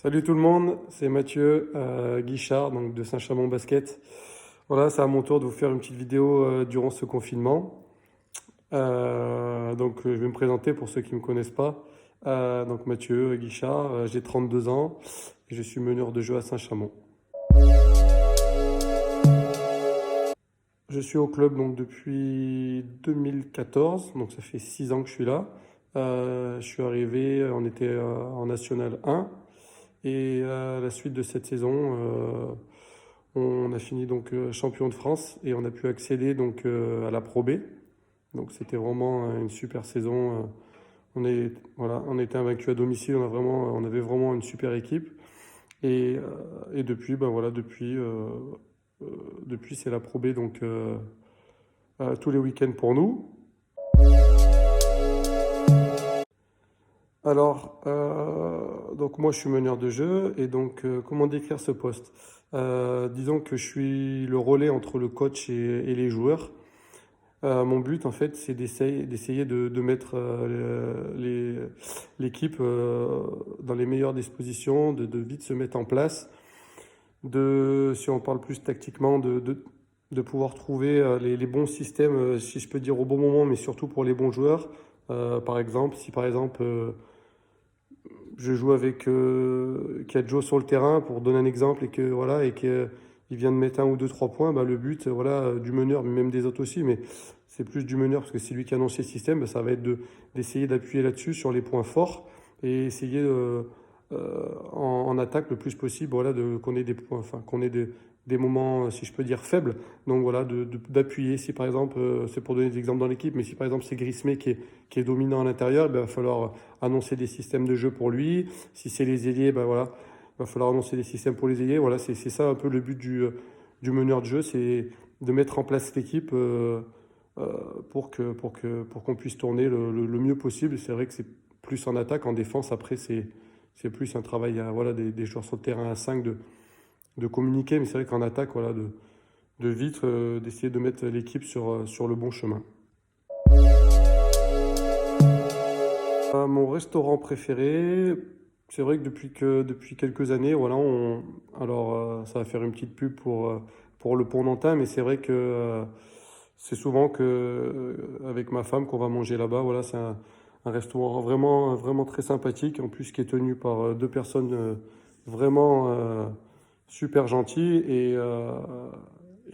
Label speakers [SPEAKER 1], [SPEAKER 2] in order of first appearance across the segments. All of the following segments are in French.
[SPEAKER 1] Salut tout le monde, c'est Mathieu Guichard donc de Saint-Chamond Basket. Voilà, c'est à mon tour de vous faire une petite vidéo durant ce confinement. Je vais me présenter pour ceux qui ne me connaissent pas. Donc Mathieu Guichard, j'ai 32 ans et je suis meneur de jeu à Saint-Chamond. Je suis au club donc depuis 2014, donc ça fait 6 ans que je suis là. Je suis arrivé, on était en National 1. Et à la suite de cette saison, on a fini donc champion de France et on a pu accéder donc à la Pro B. Donc c'était vraiment une super saison. Voilà, on était invaincu à domicile. On avait vraiment une super équipe. Et depuis, ben voilà, depuis c'est la Pro B donc tous les week-ends pour nous. Donc moi je suis meneur de jeu et donc comment décrire ce poste? Disons que je suis le relais entre le coach et les joueurs. Mon but en fait c'est d'essayer de mettre l'équipe dans les meilleures dispositions, de vite se mettre en place, si on parle plus tactiquement, de pouvoir trouver les bons systèmes, si je peux dire au bon moment, mais surtout pour les bons joueurs. Par exemple, si par exemple je joue avec qu'il y a Joe sur le terrain pour donner un exemple et que voilà et que il vient de mettre un ou deux trois points, bah, le but voilà du meneur, mais même des autres aussi, mais c'est plus du meneur parce que c'est lui qui a annoncé le système, bah, ça va être d'essayer d'appuyer là-dessus sur les points forts et essayer en attaque le plus possible voilà qu'on ait des points, enfin qu'on ait des moments si je peux dire faibles. Donc voilà d'appuyer si par exemple c'est pour donner des exemples dans l'équipe, mais si par exemple c'est Grismé qui est dominant à l'intérieur, ben, il va falloir annoncer des systèmes de jeu pour lui. Si c'est les ailiers, ben voilà, il va falloir annoncer des systèmes pour les ailiers. Voilà, c'est ça un peu le but du meneur de jeu, c'est de mettre en place l'équipe pour qu'on puisse tourner le mieux possible. C'est vrai que c'est plus en attaque, en défense, après c'est plus un travail voilà, des joueurs sur le terrain à 5 de communiquer, mais c'est vrai qu'en attaque, voilà, de vite, d'essayer de mettre l'équipe sur le bon chemin. Mon restaurant préféré, c'est vrai que depuis quelques années, voilà, ça va faire une petite pub pour le Pont Nantin, mais c'est vrai que c'est souvent avec ma femme qu'on va manger là-bas. Voilà, c'est un restaurant vraiment, vraiment très sympathique, en plus qui est tenu par deux personnes vraiment super gentilles et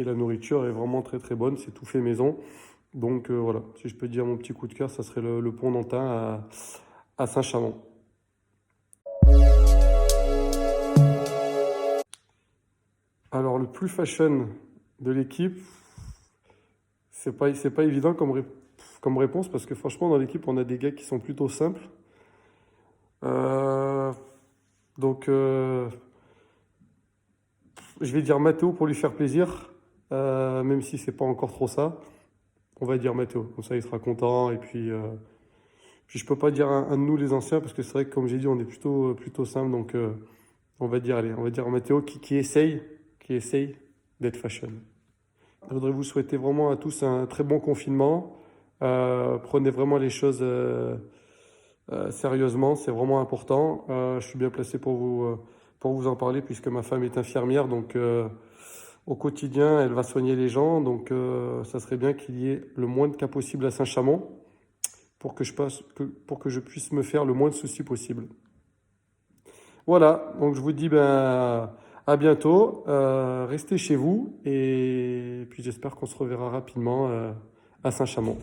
[SPEAKER 1] la nourriture est vraiment très très bonne, c'est tout fait maison. Donc voilà, si je peux dire mon petit coup de cœur, ça serait le Pont Nantin à Saint-Chamond. Alors le plus fashion de l'équipe, c'est pas évident comme réponse parce que franchement dans l'équipe on a des gars qui sont plutôt simples. Euh, donc je vais dire Mathéo pour lui faire plaisir, même si c'est pas encore trop ça. On va dire Mathéo, comme ça il sera content et puis je peux pas dire un de nous les anciens parce que c'est vrai que comme j'ai dit on est plutôt simple donc on va dire Mathéo qui essaye d'être fashion. Je voudrais vous souhaiter vraiment à tous un très bon confinement. Prenez vraiment les choses sérieusement, c'est vraiment important. Je suis bien placé pour vous en parler puisque ma femme est infirmière, donc au quotidien, elle va soigner les gens. Donc ça serait bien qu'il y ait le moins de cas possible à Saint-Chamond pour que je puisse me faire le moins de soucis possible. Voilà, donc je vous dis ben, à bientôt, restez chez vous et puis j'espère qu'on se reverra rapidement à Saint-Chamond.